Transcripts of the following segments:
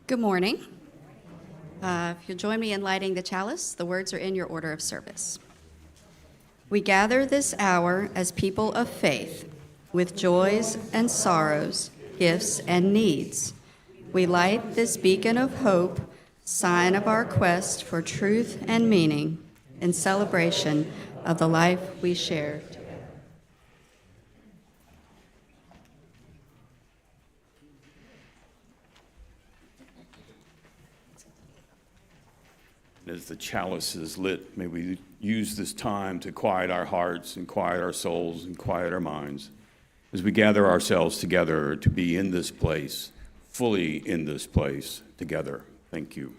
Good morning. If you'll join me in lighting the chalice, the words are in your order of service. We gather this hour as people of faith, with joys and sorrows, gifts and needs. We light this beacon of hope, sign of our quest for truth and meaning, in celebration of the life we share. As the chalice is lit, may we use this time to quiet our hearts and quiet our souls and quiet our minds as we gather ourselves together to be in this place, fully in this place together. Thank you.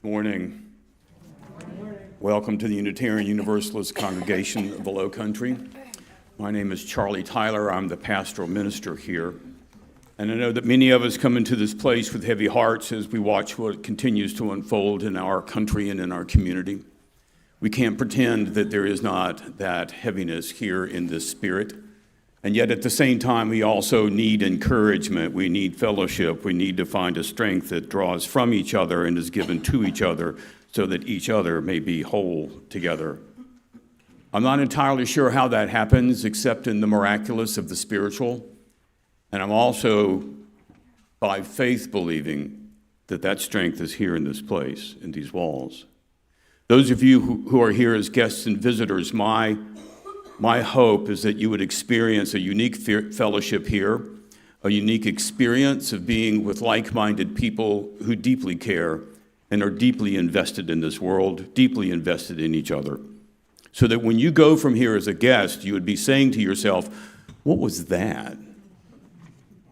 Morning. Welcome to the Unitarian Universalist Congregation of the Low Country. My name is Charlie Tyler. I'm the pastoral minister here. And I know that many of us come into this place with heavy hearts as we watch what continues to unfold in our country and in our community. We can't pretend that there is not that heaviness here in this spirit. And yet at the same time, we also need encouragement. We need fellowship. We need to find a strength that draws from each other and is given to each other so that each other may be whole together. I'm not entirely sure how that happens, except in the miraculous of the spiritual. And I'm also, by faith, believing that that strength is here in this place, in these walls. Those of you who are here as guests and visitors, my hope is that you would experience a unique fellowship here, a unique experience of being with like-minded people who deeply care and are deeply invested in this world, deeply invested in each other. So that when you go from here as a guest, you would be saying to yourself, What was that?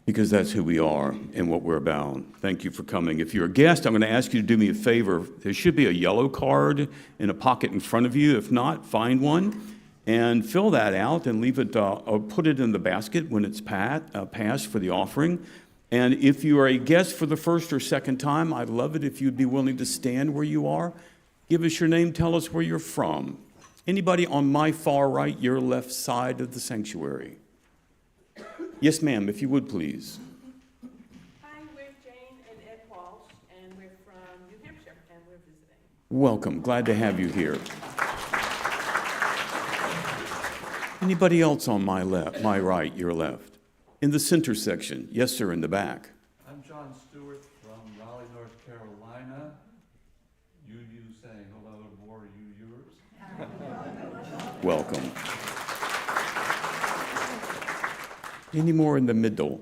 Because that's who we are and what we're about. Thank you for coming. If you're a guest, I'm going to ask you to do me a favor. There should be a yellow card in a pocket in front of you. If not, find one and fill that out and leave it or put it in the basket when it's passed for the offering. And if you are a guest for the first or second time, I'd love it if you'd be willing to stand where you are. Give us your name, tell us where you're from. Anybody on my far right, your left side of the sanctuary? Yes, ma'am, if you would, please. Hi, we're Jane and Ed Walsh, and we're from New Hampshire, and we're visiting. Welcome. Glad to have you here. Anybody else on my left, my right, your left? In the center section. Yes, sir, in the back. I'm John Stewart from Raleigh, North Carolina. You saying hello, more yours. Welcome. Any more in the middle?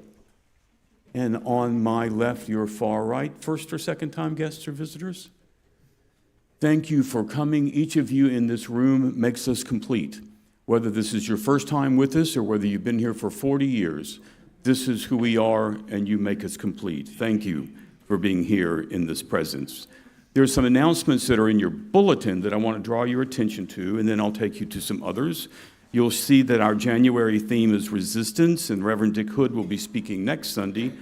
And on my left, your far right, first or second time guests or visitors? Thank you for coming. Each of you in this room makes us complete. Whether this is your first time with us or whether you've been here for 40 years, this is who we are and you make us complete. Thank you for being here in this presence. There are some announcements that are in your bulletin that I want to draw your attention to, and then I'll take you to some others. You'll see that our January theme is resistance, and Reverend Dick Hood will be speaking next Sunday.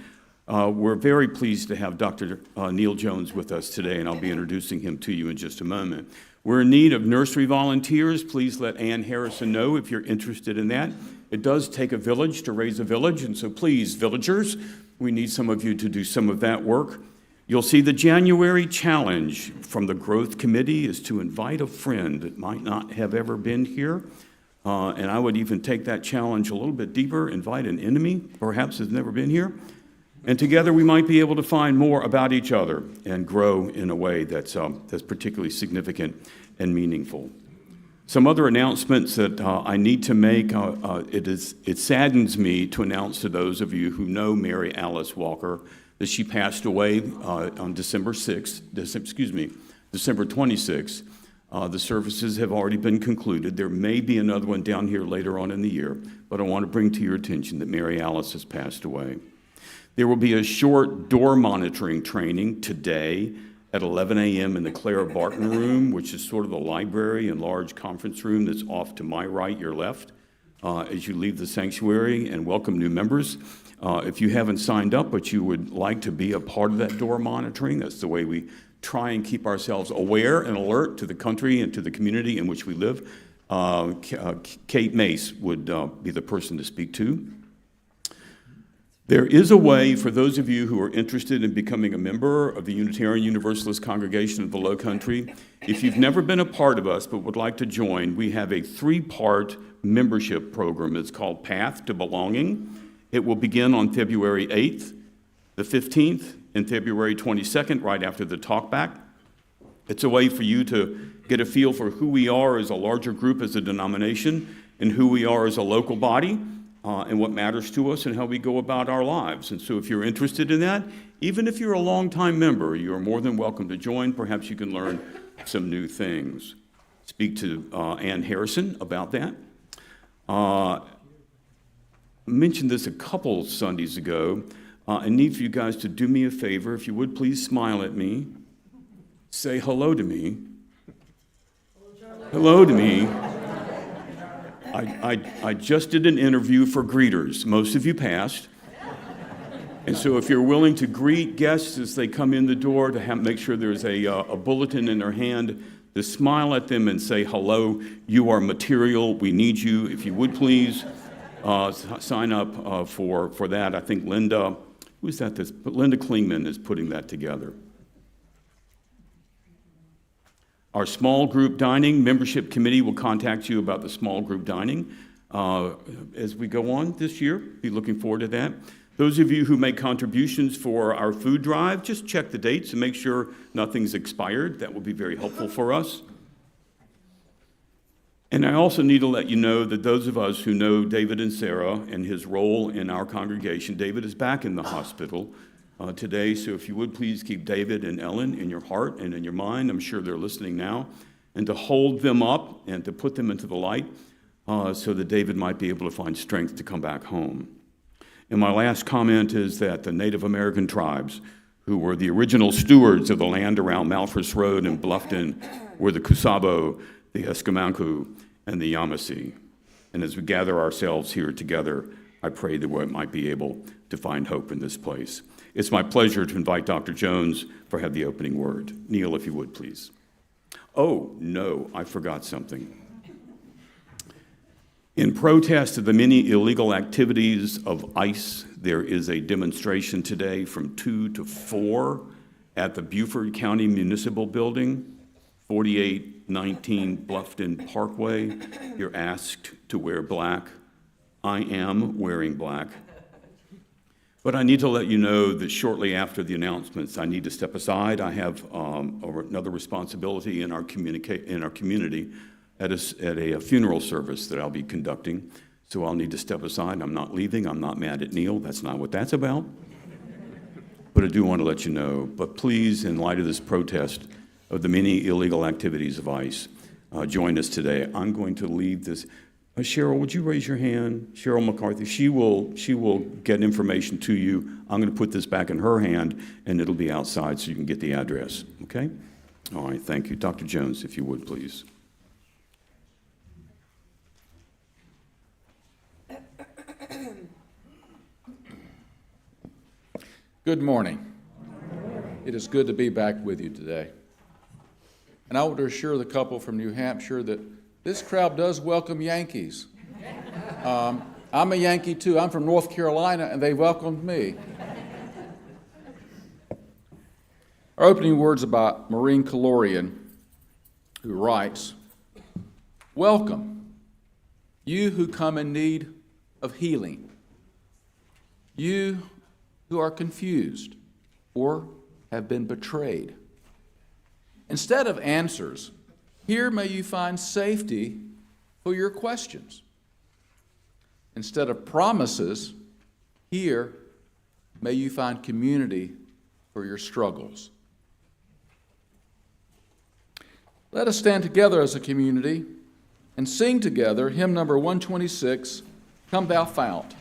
We're very pleased to have Dr. Neal Jones with us today, and I'll be introducing him to you in just a moment. We're in need of nursery volunteers. Please let Ann Harrison know if you're interested in that. It does take a village to raise a village, and so please, villagers, we need some of you to do some of that work. You'll see the January challenge from the Growth Committee is to invite a friend that might not have ever been here. And I would even take that challenge a little bit deeper, invite an enemy, perhaps has never been here. And together we might be able to find more about each other and grow in a way that's particularly significant and meaningful. Some other announcements that I need to make. It saddens me to announce to those of you who know Mary Alice Walker that she passed away on December 26th. The services have already been concluded. There may be another one down here later on in the year, but I want to bring to your attention that Mary Alice has passed away. There will be a short door monitoring training today at 11 a.m. in the Clara Barton room, which is sort of the library and large conference room that's off to my right, your left, as you leave the sanctuary, and welcome new members. If you haven't signed up, but you would like to be a part of that door monitoring, that's the way we try and keep ourselves aware and alert to the country and to the community in which we live. Kate Mace would be the person to speak to. There is a way for those of you who are interested in becoming a member of the Unitarian Universalist Congregation of the Low Country. If you've never been a part of us but would like to join, we have a 3-part membership program. It's called Path to Belonging. It will begin on February 8th, the 15th, and February 22nd, right after the talkback. It's a way for you to get a feel for who we are as a larger group, as a denomination, and who we are as a local body, and what matters to us and how we go about our lives. And so if you're interested in that, even if you're a longtime member, you're more than welcome to join. Perhaps you can learn some new things. Speak to Ann Harrison about that. I mentioned this a couple Sundays ago. I need for you guys to do me a favor. If you would, please smile at me. Say hello to me. Hello to me. I just did an interview for greeters. Most of you passed. And so if you're willing to greet guests as they come in the door, to make sure there's a bulletin in their hand, to smile at them and say, hello, you are material, we need you. If you would please sign up for that. I think Linda, who's that? Linda Klingman is putting that together. Our small group dining membership committee will contact you about the small group dining as we go on this year. Be looking forward to that. Those of you who make contributions for our food drive, just check the dates and make sure nothing's expired. That will be very helpful for us. And I also need to let you know that those of us who know David and Sarah and his role in our congregation, David is back in the hospital today, so if you would please keep David and Ellen in your heart and in your mind. I'm sure they're listening now. And to hold them up and to put them into the light. so that David might be able to find strength to come back home. And my last comment is that the Native American tribes, who were the original stewards of the land around Malfris Road and Bluffton, were the Kusabo, the Escamanku, and the Yamasee. And as we gather ourselves here together, I pray that we might be able to find hope in this place. It's my pleasure to invite Dr. Jones for have the opening word. Neal, if you would, please. Oh, no, I forgot something. In protest of the many illegal activities of ICE, there is a demonstration today from 2 to 4 at the Beaufort County Municipal Building, 4819 Bluffton Parkway. You're asked to wear black. I am wearing black. But I need to let you know that shortly after the announcements, I need to step aside. I have another responsibility in our community at a funeral service that I'll be conducting. So I'll need to step aside. I'm not leaving. I'm not mad at Neal. That's not what that's about. But I do want to let you know. But please, in light of this protest of the many illegal activities of ICE, join us today. I'm going to leave this. Cheryl, would you raise your hand? Cheryl McCarthy. She will get information to you. I'm going to put this back in her hand, and it'll be outside so you can get the address. Okay? All right. Thank you. Dr. Jones, if you would, please. Good morning. It is good to be back with you today. And I want to assure the couple from New Hampshire that this crowd does welcome Yankees. I'm a Yankee too. I'm from North Carolina, and they welcomed me. Our opening words about Maureen Calorian, who writes, "Welcome, you who come in need of healing, you who are confused or have been betrayed. Instead of answers, here may you find safety for your questions. Instead of promises, here may you find community for your struggles." Let us stand together as a community and sing together hymn number 126, "Come Thou Fount."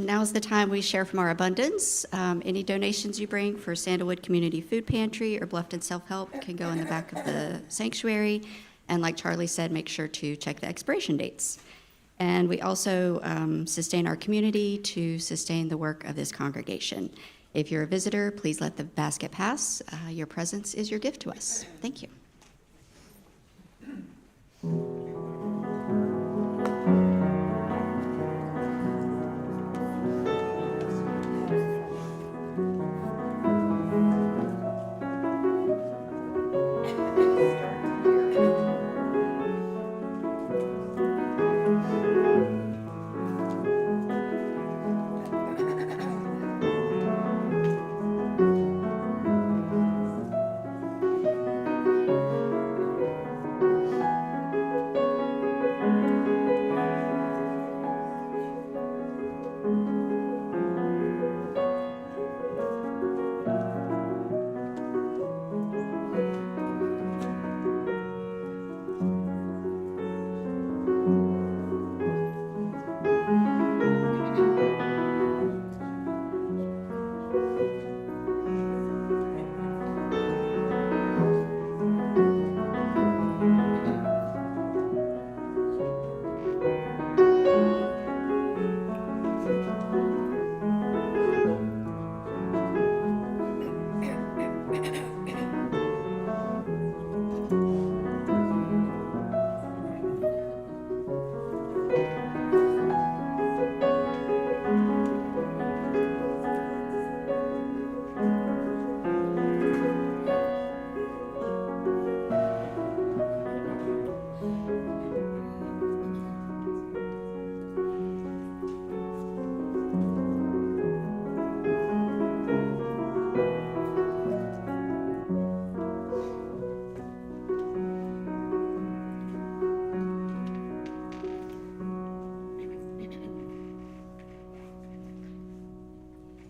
now is the time we share from our abundance. Any donations you bring for Sandalwood Community Food Pantry or Bluffton Self-Help can go in the back of the sanctuary. And like Charlie said, make sure to check the expiration dates. And we also sustain our community to sustain the work of this congregation. If you're a visitor, please let the basket pass. Your presence is your gift to us. Thank you.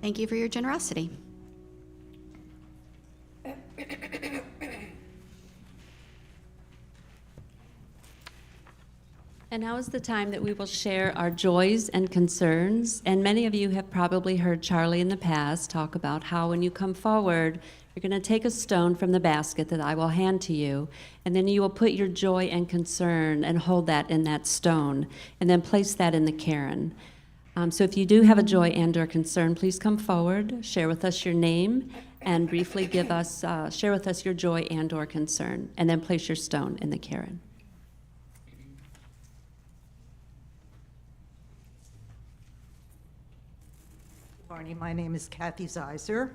Thank you for your generosity. And now is the time that we will share our joys and concerns. And many of you have probably heard Charlie in the past talk about how when you come forward, you're going to take a stone from the basket that I will hand to you, and then you will put your joy and concern and hold that in that stone, and then place that in the cairn. So if you do have a joy and or concern, please come forward, share with us your name, and briefly share with us your joy and or concern, and then place your stone in the cairn. Good morning. My name is Kathy Zeiser,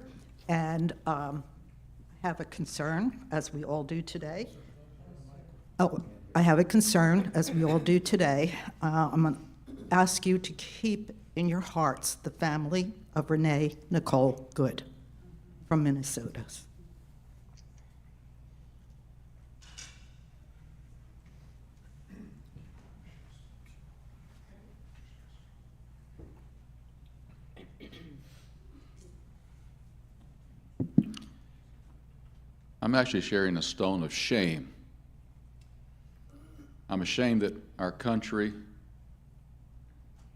and I have a concern, as we all do today. I have a concern, as we all do today. I'm going to ask you to keep in your hearts the family of Renee Nicole Good from Minnesota. I'm actually sharing a stone of shame. I'm ashamed that our country,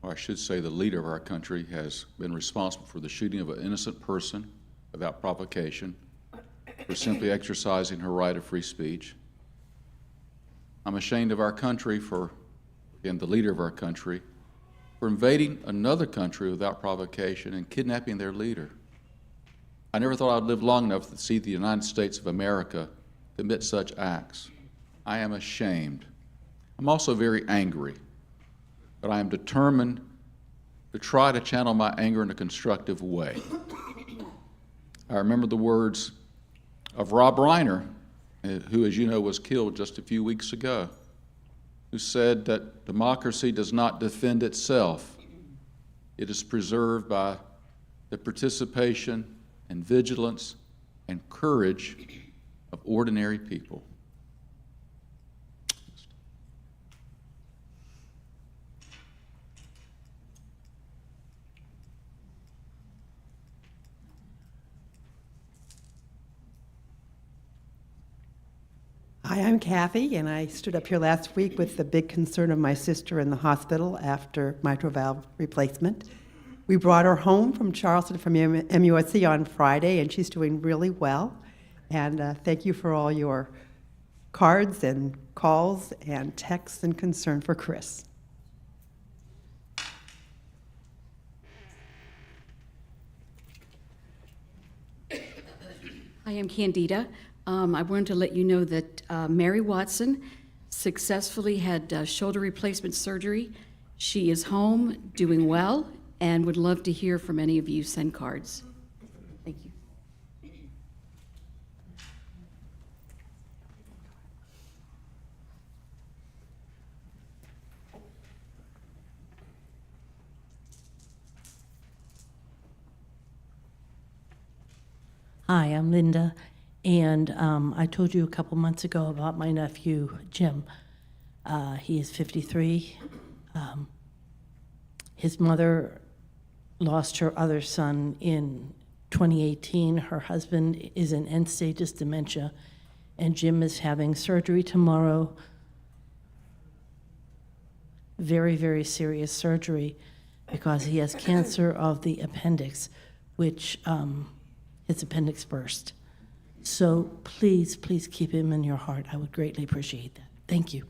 or I should say the leader of our country, has been responsible for the shooting of an innocent person without provocation, for simply exercising her right of free speech. I'm ashamed of our country for, again, the leader of our country, for invading another country without provocation and kidnapping their leader. I never thought I'd live long enough to see the United States of America commit such acts. I am ashamed. I'm also very angry, but I am determined to try to channel my anger in a constructive way. I remember the words of Rob Reiner, who, as you know, was killed just a few weeks ago, who said that democracy does not defend itself. It is preserved by the participation and vigilance and courage of ordinary people. Hi, I'm Kathy, and I stood up here last week with the big concern of my sister in the hospital after mitral valve replacement. We brought her home from Charleston from MUSC on Friday, and she's doing really well. And thank you for all your cards and calls and texts and concern for Chris. Hi, I'm Candida. I wanted to let you know that Mary Watson successfully had shoulder replacement surgery. She is home, doing well, and would love to hear from any of you. Send cards. Thank you. Hi, I'm Linda, and I told you a couple months ago about my nephew, Jim. He is 53. His mother lost her other son in 2018. Her husband is in end-stages dementia, and Jim is having surgery tomorrow. Very, very serious surgery because he has cancer of the appendix, which his appendix burst. So please, please keep him in your heart. I would greatly appreciate that. Thank you.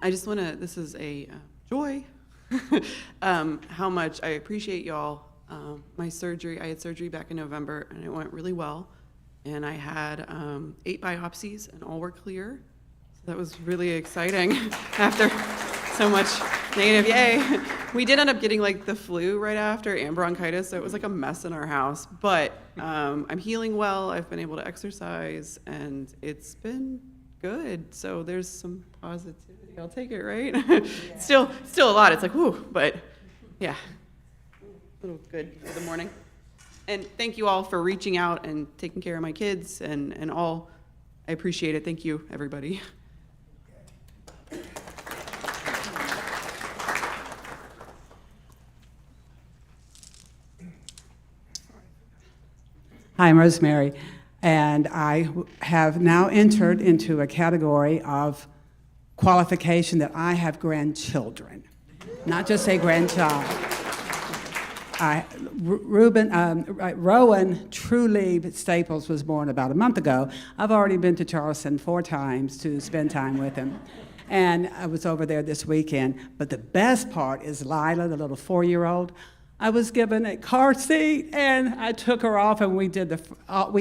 I just want to, this is a joy, how much I appreciate y'all. My surgery, I had surgery back in November, and it went really well. And I had 8 biopsies, and all were clear. So that was really exciting after so much negative, yay. We did end up getting like the flu right after and bronchitis, so it was like a mess in our house. But I'm healing well, I've been able to exercise, and it's been good. So there's some positivity. I'll take it, right? Still a lot. It's like, whew, but yeah, a little good for the morning. And thank you all for reaching out and taking care of my kids and all. I appreciate it. Thank you, everybody. Hi, I'm Rosemary, and I have now entered into a category of qualification that I have grandchildren, not just a grandchild. Rowan Truly Staples was born about a month ago. I've already been to Charleston 4 times to spend time with him. And I was over there this weekend. But the best part is Lila, the little 4-year-old. I was given a car seat, and I took her off, and we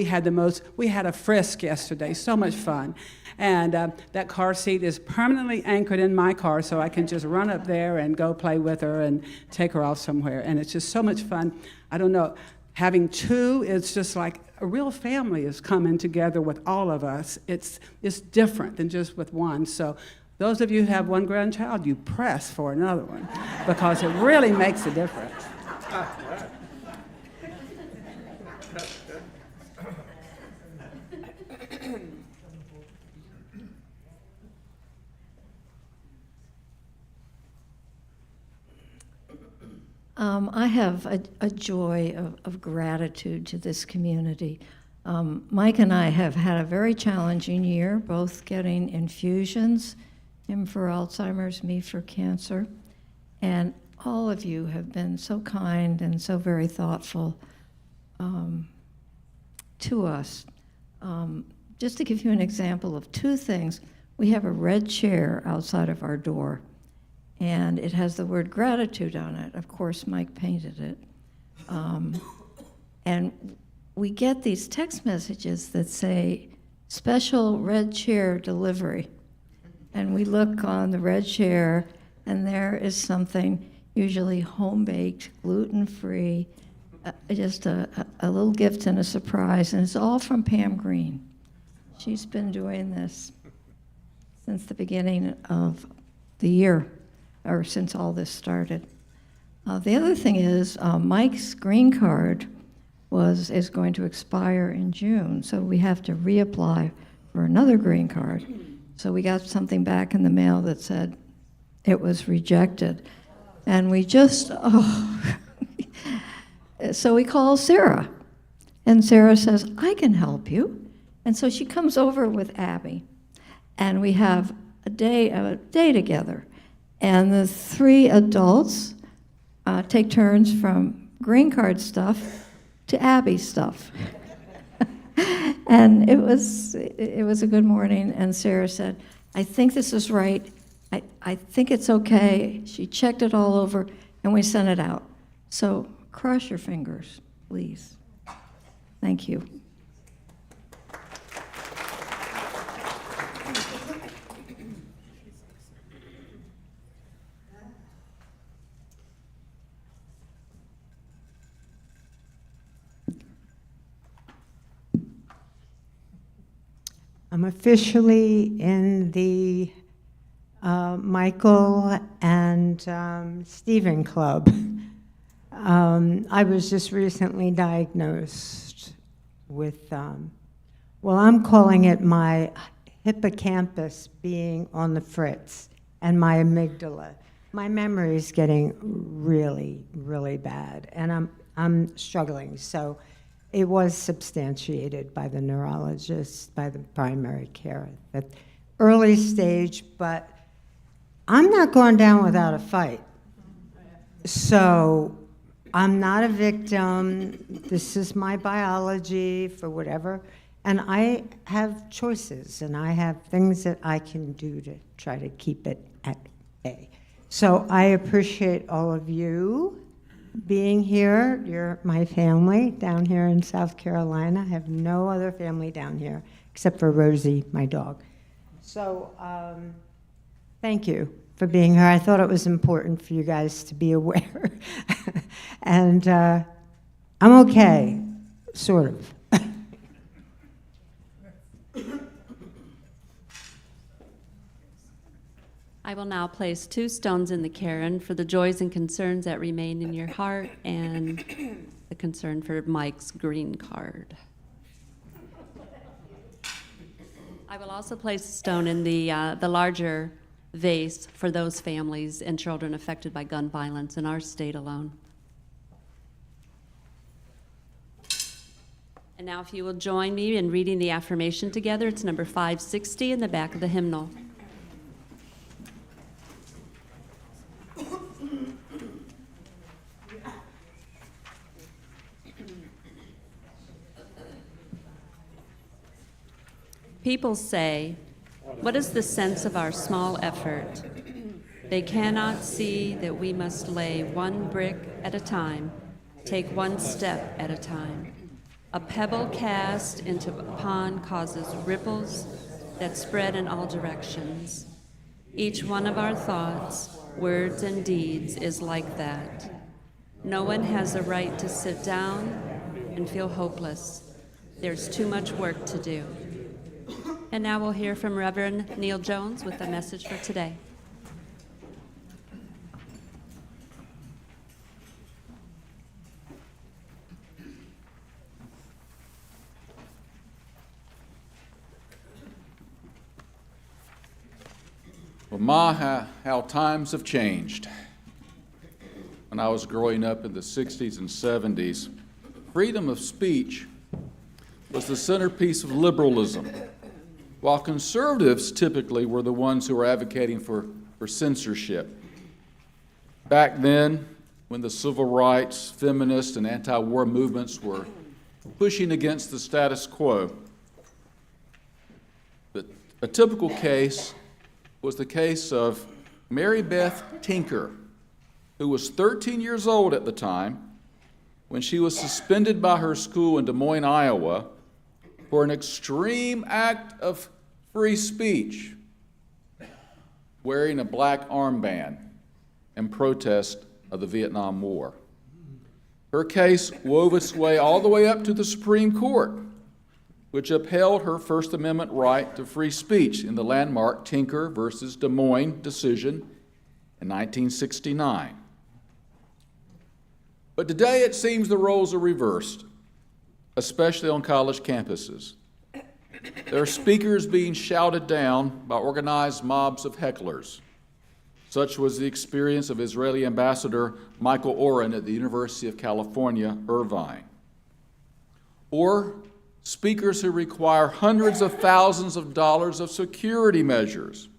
had a frisk yesterday, so much fun. And that car seat is permanently anchored in my car, so I can just run up there and go play with her and take her off somewhere. And it's just so much fun. I don't know, having 2, it's just like a real family is coming together with all of us. It's different than just with one. So those of you who have one grandchild, you press for another one because it really makes a difference. I have a joy of gratitude to this community. Mike and I have had a very challenging year, both getting infusions, him for Alzheimer's, me for cancer, and all of you have been so kind and so very thoughtful to us. Just to give you an example of 2 things, we have a red chair outside of our door, and it has the word gratitude on it. Of course, Mike painted it. And we get these text messages that say, special red chair delivery. And we look on the red chair, and there is something usually home-baked, gluten-free, just a little gift and a surprise, and it's all from Pam Green. She's been doing this since the beginning of the year, or since all this started. The other thing is Mike's green card is going to expire in June, so we have to reapply for another green card. So we got something back in the mail that said it was rejected. And we just, so we called Sarah. And Sarah says, I can help you. And so she comes over with Abby, and we have a day together. And the 3 adults take turns from green card stuff to Abby stuff. And it was a good morning, and Sarah said, I think this is right. I think it's okay. She checked it all over, and we sent it out. So cross your fingers, please. Thank you. I'm officially in the Michael and Stephen Club. I was just recently diagnosed with, well, I'm calling it my hippocampus being on the fritz and my amygdala. My memory is getting really, really bad, and I'm struggling. So it was substantiated by the neurologist, by the primary care, at early stage, but I'm not going down without a fight. So I'm not a victim. This is my biology for whatever. And I have choices, and I have things that I can do to try to keep it at bay. So I appreciate all of you being here. You're my family down here in South Carolina. I have no other family down here except for Rosie, my dog. So thank you for being here. I thought it was important for you guys to be aware. And I'm okay, sort of. I will now place 2 stones in the cairn for the joys and concerns that remain in your heart and the concern for Mike's green card. I will also place a stone in the larger vase for those families and children affected by gun violence in our state alone. And now if you will join me in reading the affirmation together, it's number 560 in the back of the hymnal. People say, what is the sense of our small effort? They cannot see that we must lay one brick at a time, take one step at a time. A pebble cast into a pond causes ripples that spread in all directions. Each one of our thoughts, words, and deeds is like that. No one has the right to sit down and feel hopeless. There's too much work to do. And now we'll hear from Reverend Neal Jones with the message for today. Well, how times have changed. When I was growing up in the 60s and 70s, freedom of speech was the centerpiece of liberalism, while conservatives typically were the ones who were advocating for censorship. Back then, when the civil rights, feminist, and anti-war movements were pushing against the status quo, a typical case was the case of Mary Beth Tinker, who was 13 years old at the time when she was suspended by her school in Des Moines, Iowa, for an extreme act of free speech, wearing a black armband in protest of the Vietnam War. Her case wove its way all the way up to the Supreme Court, which upheld her First Amendment right to free speech in the landmark Tinker versus Des Moines decision in 1969. But today it seems the roles are reversed, especially on college campuses. There are speakers being shouted down by organized mobs of hecklers. Such was the experience of Israeli Ambassador Michael Oren at the University of California, Irvine. or speakers who require hundreds of thousands of dollars of security measures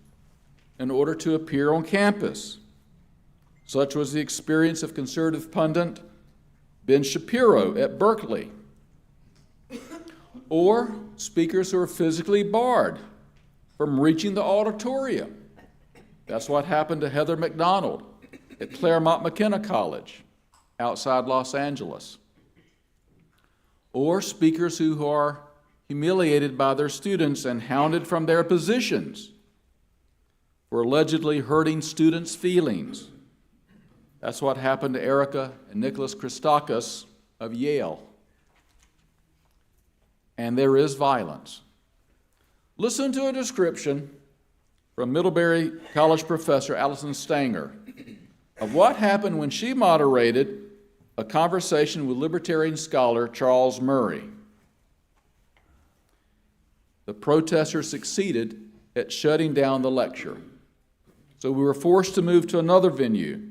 in order to appear on campus. Such was the experience of conservative pundit Ben Shapiro at Berkeley. Or speakers who are physically barred from reaching the auditorium. That's what happened to Heather McDonald at Claremont McKenna College outside Los Angeles. Or speakers who are humiliated by their students and hounded from their positions for allegedly hurting students' feelings. That's what happened to Erica and Nicholas Christakis of Yale. And there is violence. Listen to a description from Middlebury College professor Allison Stanger of what happened when she moderated a conversation with libertarian scholar Charles Murray. The protesters succeeded at shutting down the lecture. So we were forced to move to another venue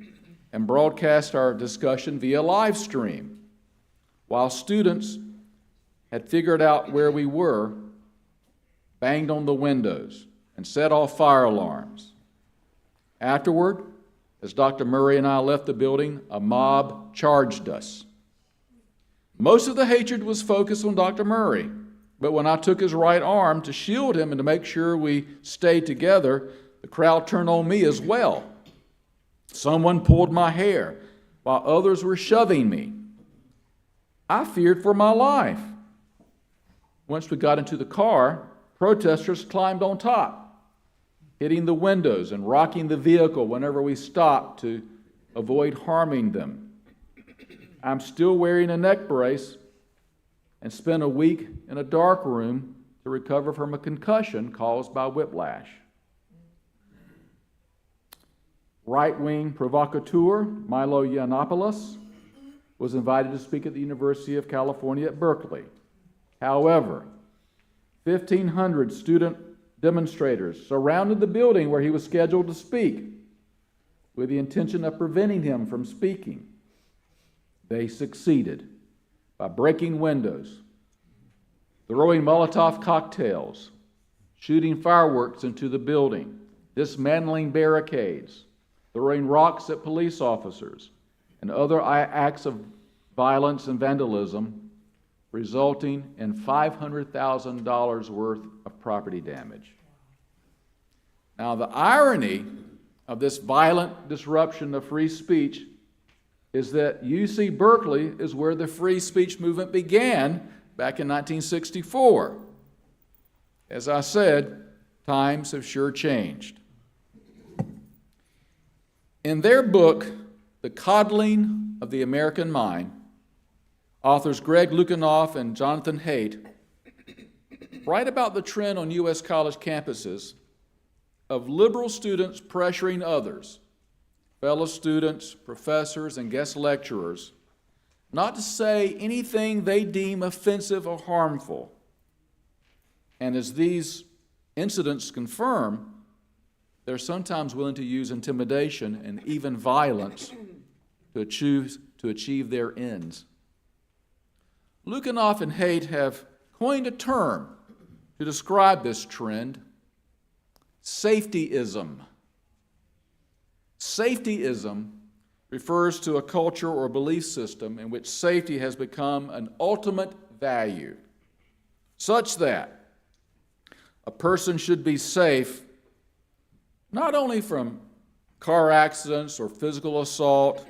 and broadcast our discussion via live stream. While students had figured out where we were, banged on the windows, and set off fire alarms. Afterward, as Dr. Murray and I left the building, a mob charged us. Most of the hatred was focused on Dr. Murray, but when I took his right arm to shield him and to make sure we stayed together, the crowd turned on me as well. Someone pulled my hair, while others were shoving me. I feared for my life. Once we got into the car, protesters climbed on top, hitting the windows and rocking the vehicle whenever we stopped to avoid harming them. I'm still wearing a neck brace and spent a week in a dark room to recover from a concussion caused by whiplash. Right-wing provocateur Milo Yiannopoulos was invited to speak at the University of California at Berkeley. However, 1,500 student demonstrators surrounded the building where he was scheduled to speak with the intention of preventing him from speaking. They succeeded by breaking windows, throwing Molotov cocktails, shooting fireworks into the building, dismantling barricades, throwing rocks at police officers, and other acts of violence and vandalism, resulting in $500,000 worth of property damage. Now, the irony of this violent disruption of free speech is that UC Berkeley is where the free speech movement began back in 1964. As I said, times have sure changed. In their book, The Coddling of the American Mind, authors Greg Lukianoff and Jonathan Haidt write about the trend on U.S. college campuses of liberal students pressuring others, fellow students, professors, and guest lecturers, not to say anything they deem offensive or harmful. And as these incidents confirm, they're sometimes willing to use intimidation and even violence to achieve their ends. Lukianoff and Haidt have coined a term to describe this trend: safetyism. Safetyism refers to a culture or belief system in which safety has become an ultimate value, such that a person should be safe not only from car accidents or physical assault,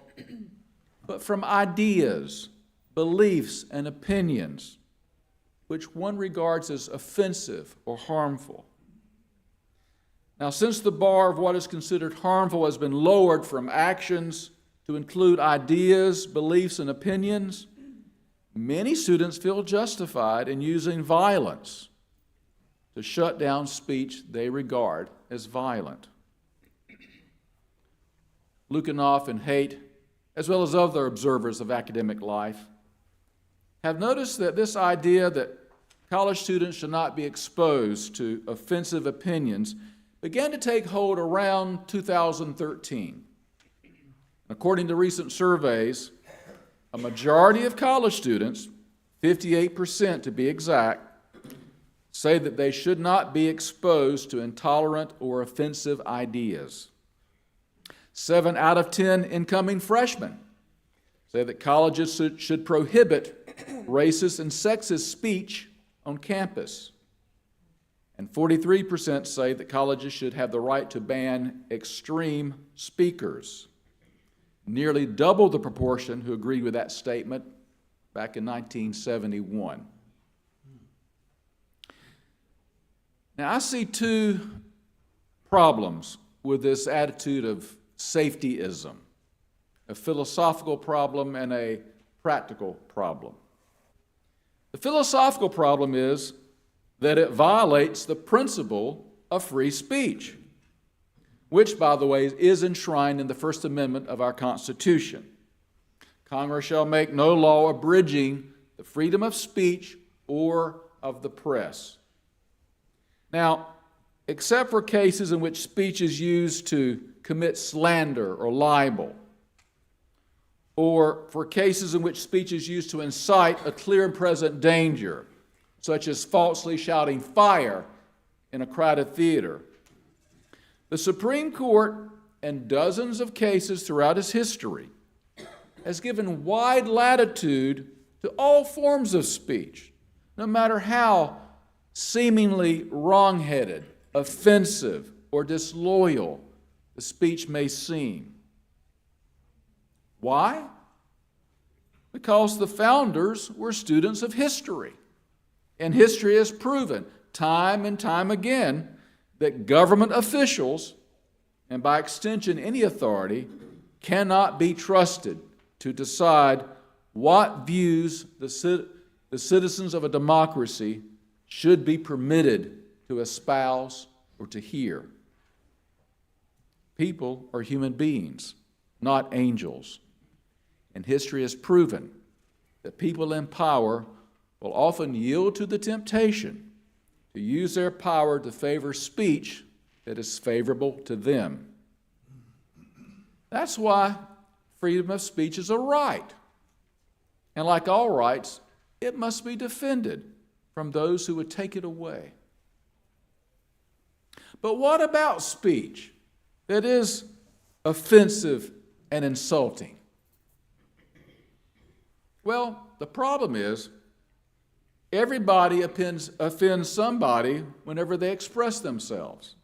but from ideas, beliefs, and opinions which one regards as offensive or harmful. Now, since the bar of what is considered harmful has been lowered from actions to include ideas, beliefs, and opinions, many students feel justified in using violence to shut down speech they regard as violent. Lukianoff and Haidt, as well as other observers of academic life, have noticed that this idea that college students should not be exposed to offensive opinions began to take hold around 2013. According to recent surveys, a majority of college students 58% to be exact, say that they should not be exposed to intolerant or offensive ideas. 7 out of 10 incoming freshmen say that colleges should prohibit racist and sexist speech on campus. And 43% say that colleges should have the right to ban extreme speakers. Nearly double the proportion who agreed with that statement back in 1971. Now, I see two problems with this attitude of safetyism, a philosophical problem and a practical problem. The philosophical problem is that it violates the principle of free speech, which, by the way, is enshrined in the First Amendment of our Constitution. Congress shall make no law abridging the freedom of speech or of the press. Now, except for cases in which speech is used to commit slander or libel, or for cases in which speech is used to incite a clear and present danger, such as falsely shouting fire in a crowded theater, the Supreme Court, in dozens of cases throughout its history, has given wide latitude to all forms of speech, no matter how seemingly wrong-headed, offensive, or disloyal the speech may seem. Why? Because the founders were students of history, and history has proven time and time again that government officials, and by extension any authority, cannot be trusted to decide what views the citizens of a democracy should be permitted to espouse or to hear. People are human beings, not angels. And history has proven that people in power will often yield to the temptation to use their power to favor speech that is favorable to them. That's why freedom of speech is a right. And like all rights, it must be defended from those who would take it away. But what about speech that is offensive and insulting? Well, the problem is everybody offends somebody whenever they express themselves,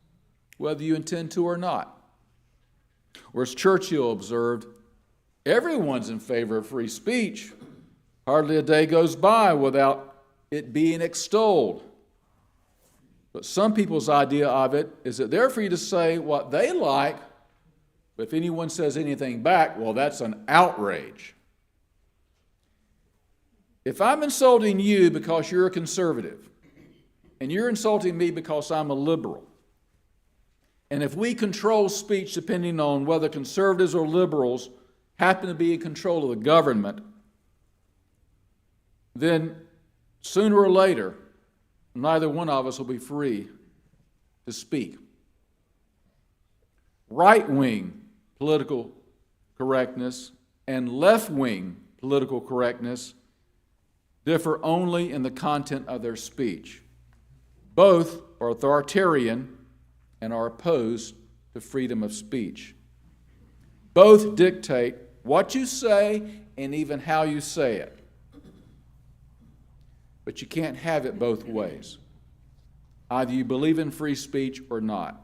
whether you intend to or not. Or as Churchill observed, everyone's in favor of free speech. Hardly a day goes by without it being extolled. But some people's idea of it is that they're free to say what they like, but if anyone says anything back, well, that's an outrage. If I'm insulting you because you're a conservative, and you're insulting me because I'm a liberal, and if we control speech depending on whether conservatives or liberals happen to be in control of the government, then sooner or later, neither one of us will be free to speak. Right-wing political correctness and left-wing political correctness differ only in the content of their speech. Both are authoritarian and are opposed to freedom of speech. Both dictate what you say and even how you say it. But you can't have it both ways. Either you believe in free speech or not.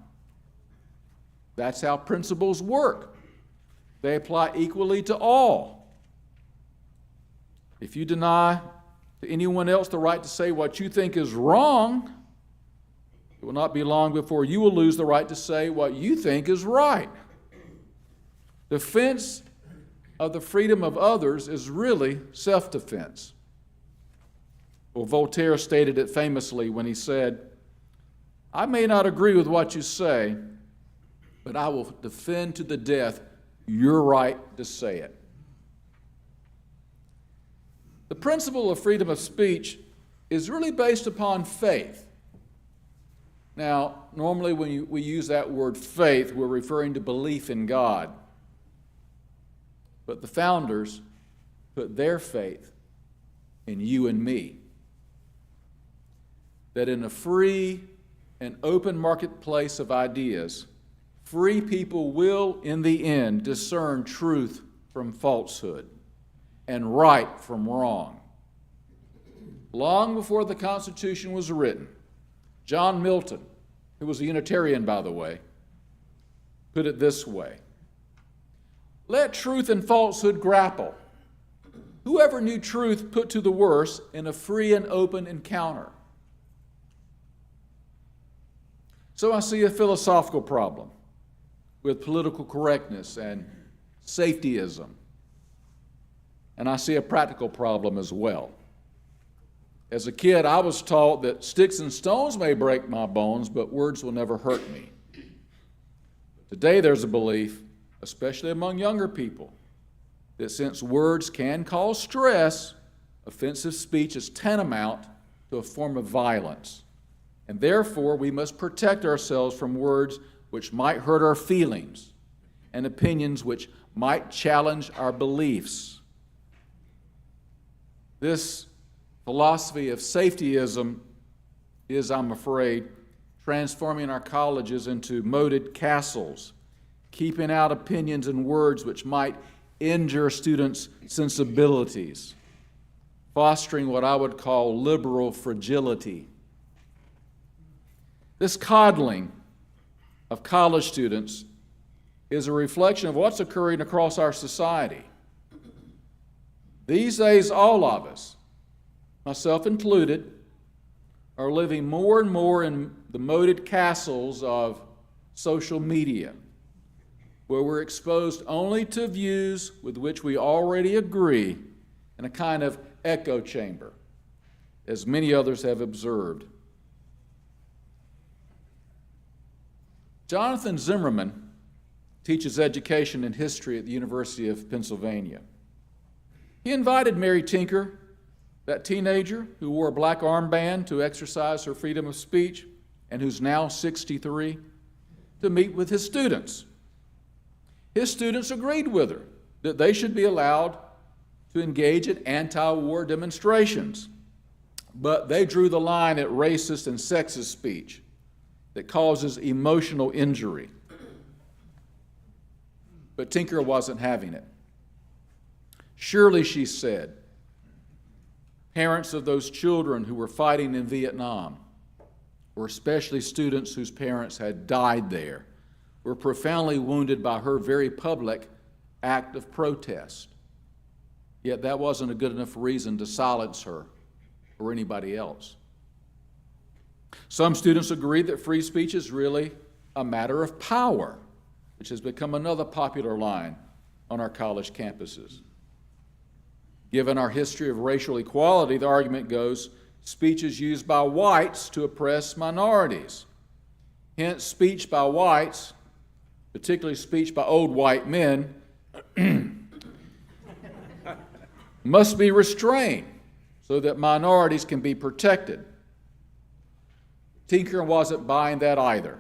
That's how principles work. They apply equally to all. If you deny to anyone else the right to say what you think is wrong, it will not be long before you will lose the right to say what you think is right. Defense of the freedom of others is really self-defense. Well, Voltaire stated it famously when he said, "I may not agree with what you say, but I will defend to the death your right to say it." The principle of freedom of speech is really based upon faith. Now, normally when we use that word faith, we're referring to belief in God. But the founders put their faith in you and me. That in a free and open marketplace of ideas, free people will, in the end, discern truth from falsehood and right from wrong. Long before the Constitution was written, John Milton, who was a Unitarian, by the way, put it this way: let truth and falsehood grapple. Whoever knew truth put to the worse in a free and open encounter. So I see a philosophical problem with political correctness and safetyism. And I see a practical problem as well. As a kid, I was taught that sticks and stones may break my bones, but words will never hurt me. Today there's a belief, especially among younger people, that since words can cause stress, offensive speech is tantamount to a form of violence. And therefore, we must protect ourselves from words which might hurt our feelings and opinions which might challenge our beliefs. This philosophy of safetyism is, I'm afraid, transforming our colleges into moated castles, keeping out opinions and words which might injure students' sensibilities, fostering what I would call liberal fragility. This coddling of college students is a reflection of what's occurring across our society. These days, all of us, myself included, are living more and more in the moated castles of social media, where we're exposed only to views with which we already agree in a kind of echo chamber, as many others have observed. Jonathan Zimmerman teaches education and history at the University of Pennsylvania. He invited Mary Tinker, that teenager who wore a black armband to exercise her freedom of speech and who's now 63, to meet with his students. His students agreed with her that they should be allowed to engage in anti-war demonstrations, but they drew the line at racist and sexist speech that causes emotional injury. But Tinker wasn't having it. Surely, she said, parents of those children who were fighting in Vietnam, or especially students whose parents had died there, were profoundly wounded by her very public act of protest. Yet that wasn't a good enough reason to silence her or anybody else. Some students agree that free speech is really a matter of power, which has become another popular line on our college campuses. Given our history of racial equality, the argument goes, speech is used by whites to oppress minorities. Hence, speech by whites, particularly speech by old white men, must be restrained so that minorities can be protected. Tinker wasn't buying that either.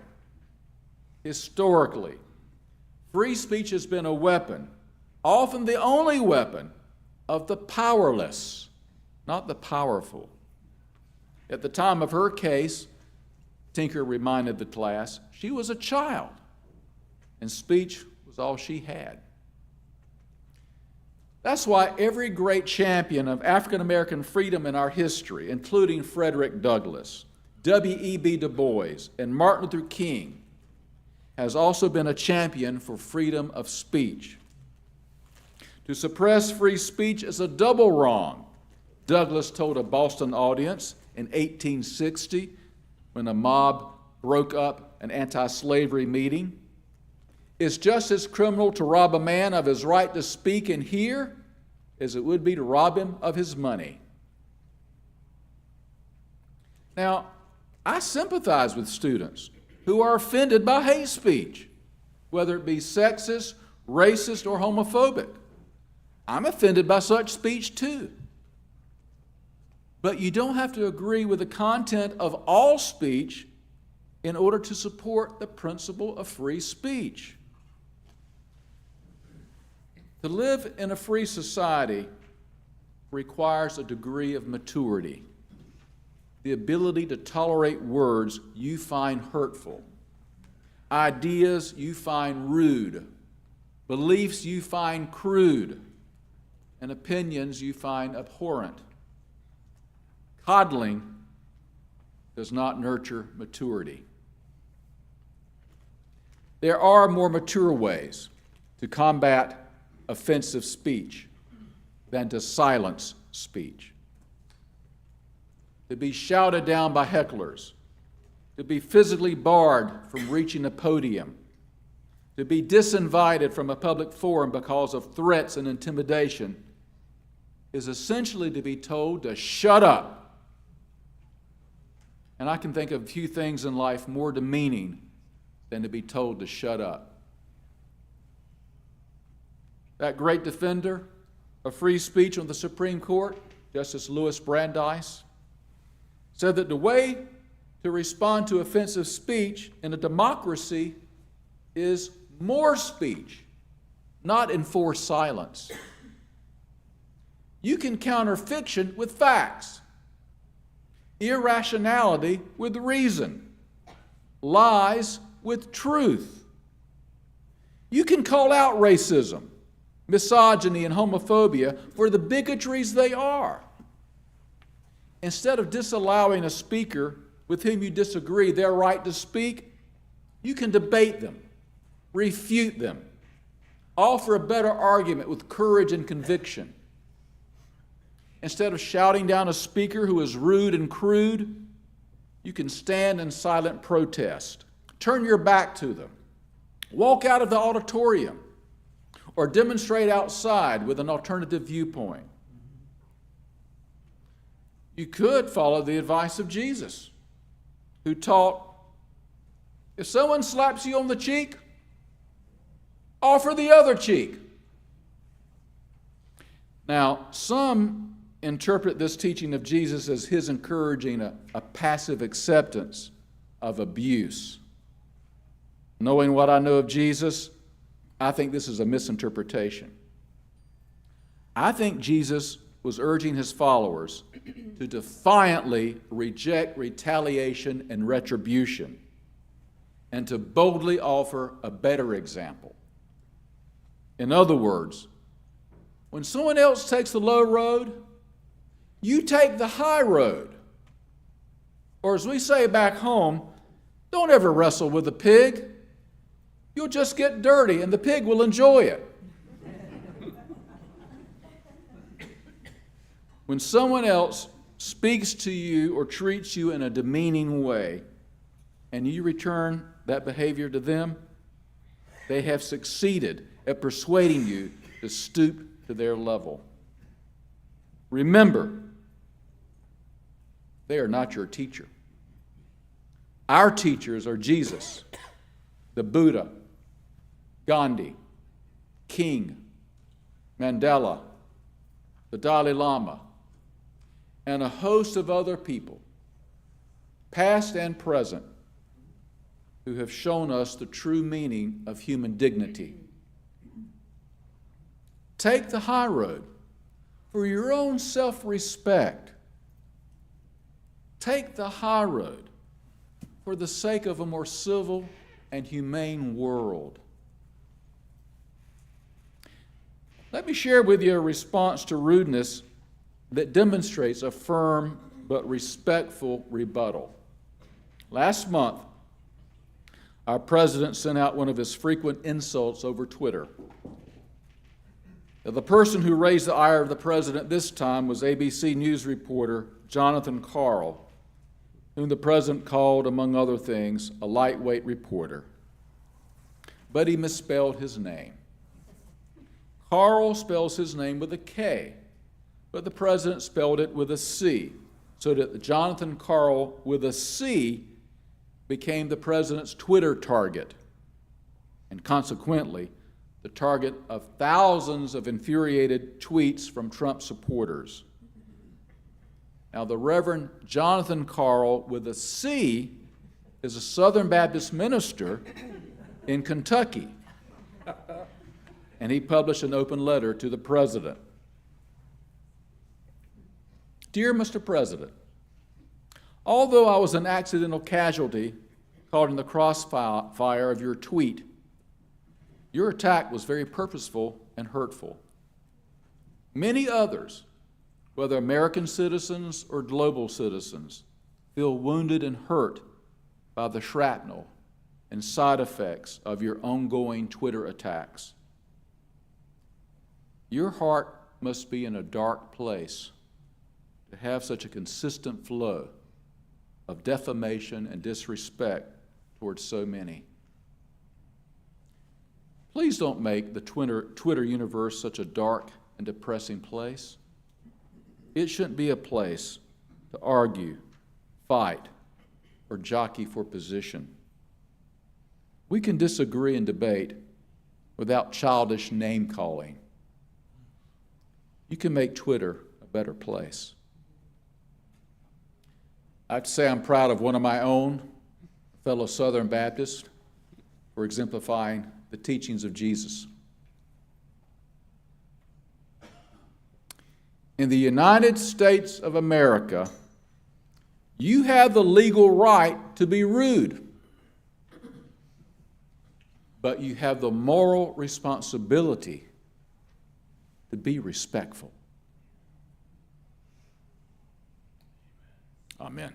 Historically, free speech has been a weapon, often the only weapon, of the powerless, not the powerful. At the time of her case, Tinker reminded the class, she was a child, and speech was all she had. That's why every great champion of African American freedom in our history, including Frederick Douglass, W.E.B. Du Bois, and Martin Luther King, has also been a champion for freedom of speech. To suppress free speech is a double wrong, Douglass told a Boston audience in 1860 when a mob broke up an anti-slavery meeting. It's just as criminal to rob a man of his right to speak and hear as it would be to rob him of his money. Now, I sympathize with students who are offended by hate speech, whether it be sexist, racist, or homophobic. I'm offended by such speech too. But you don't have to agree with the content of all speech in order to support the principle of free speech. To live in a free society requires a degree of maturity, the ability to tolerate words you find hurtful, ideas you find rude, beliefs you find crude, and opinions you find abhorrent. Coddling does not nurture maturity. There are more mature ways to combat offensive speech than to silence speech. To be shouted down by hecklers, to be physically barred from reaching a podium, to be disinvited from a public forum because of threats and intimidation is essentially to be told to shut up. And I can think of few things in life more demeaning than to be told to shut up. That great defender of free speech on the Supreme Court, Justice Louis Brandeis, said that the way to respond to offensive speech in a democracy is more speech, not enforced silence. You can counter fiction with facts, irrationality with reason, lies with truth. You can call out racism, misogyny, and homophobia for the bigotries they are. Instead of disallowing a speaker with whom you disagree their right to speak, you can debate them, refute them, offer a better argument with courage and conviction. Instead of shouting down a speaker who is rude and crude, you can stand in silent protest, turn your back to them, walk out of the auditorium, or demonstrate outside with an alternative viewpoint. You could follow the advice of Jesus, who taught, if someone slaps you on the cheek, offer the other cheek. Now, some interpret this teaching of Jesus as his encouraging a passive acceptance of abuse. Knowing what I know of Jesus, I think this is a misinterpretation. I think Jesus was urging his followers to defiantly reject retaliation and retribution and to boldly offer a better example. In other words, when someone else takes the low road, you take the high road. Or as we say back home, don't ever wrestle with a pig. You'll just get dirty and the pig will enjoy it. When someone else speaks to you or treats you in a demeaning way and you return that behavior to them, they have succeeded at persuading you to stoop to their level. Remember, they are not your teacher. Our teachers are Jesus, the Buddha, Gandhi, King, Mandela, the Dalai Lama, and a host of other people, past and present, who have shown us the true meaning of human dignity. Take the high road for your own self-respect. Take the high road for the sake of a more civil and humane world. Let me share with you a response to rudeness that demonstrates a firm but respectful rebuttal. Last month, our president sent out one of his frequent insults over Twitter. Now, the person who raised the ire of the president this time was ABC News reporter Jonathan Karl, whom the president called, among other things, a lightweight reporter. But he misspelled his name. Karl spells his name with a K, but the president spelled it with a C, so that the Jonathan Karl with a C became the president's Twitter target, and consequently, the target of thousands of infuriated tweets from Trump supporters. Now, the Reverend Jonathan Karl with a C is a Southern Baptist minister in Kentucky, and he published an open letter to the president. Dear Mr. President, although I was an accidental casualty caught in the crossfire of your tweet, your attack was very purposeful and hurtful. Many others, whether American citizens or global citizens, feel wounded and hurt by the shrapnel and side effects of your ongoing Twitter attacks. Your heart must be in a dark place to have such a consistent flow of defamation and disrespect towards so many. Please don't make the Twitter universe such a dark and depressing place. It shouldn't be a place to argue, fight, or jockey for position. We can disagree and debate without childish name-calling. You can make Twitter a better place. I have to say I'm proud of one of my own, fellow Southern Baptist, for exemplifying the teachings of Jesus. In the United States of America, you have the legal right to be rude, but you have the moral responsibility to be respectful. Amen.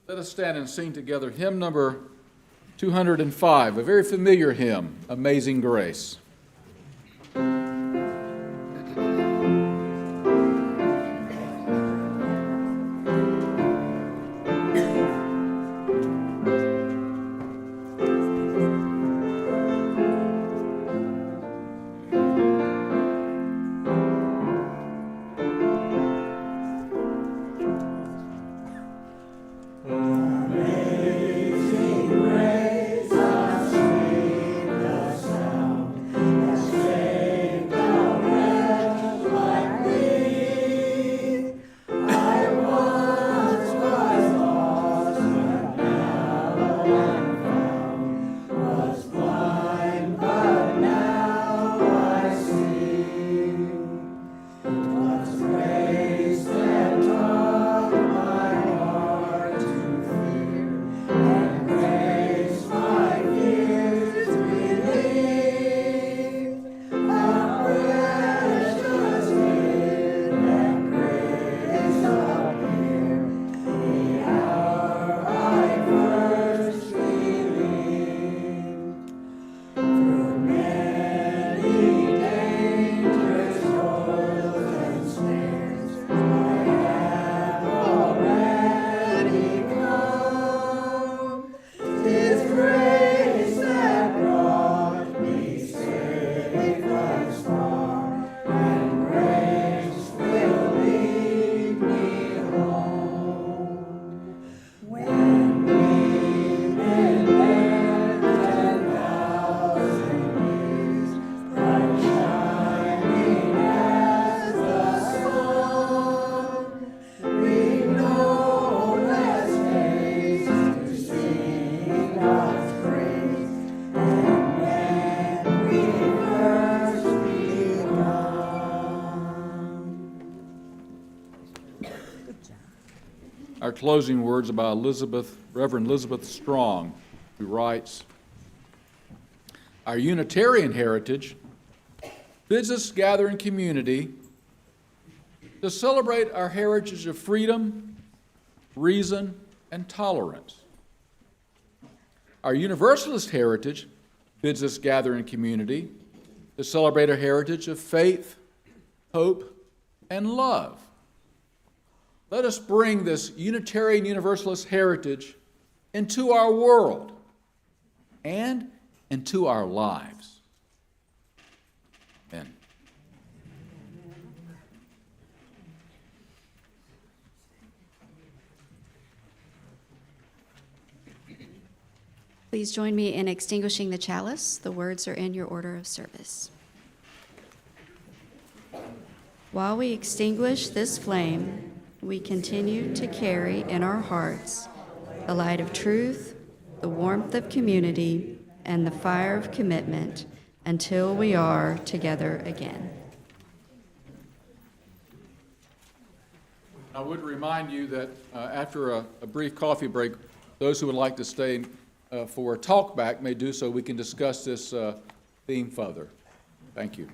Let us stand and sing together hymn number 205, a very familiar hymn, Amazing Grace. Amazing grace, how sweet the sound our closing words by Reverend Elizabeth Strong, who writes, "Our Unitarian heritage bids us gather in community to celebrate our heritage of freedom, reason, and tolerance. Our Universalist heritage bids us gather in community to celebrate our heritage of faith, hope, and love. Let us bring this Unitarian Universalist heritage into our world and into our lives." Amen. Please join me in extinguishing the chalice. The words are in your order of service. While we extinguish this flame, we continue to carry in our hearts the light of truth, the warmth of community, and the fire of commitment until we are together again. I would remind you that after a brief coffee break, those who would like to stay for a talk back may do so. We can discuss this theme further. Thank you.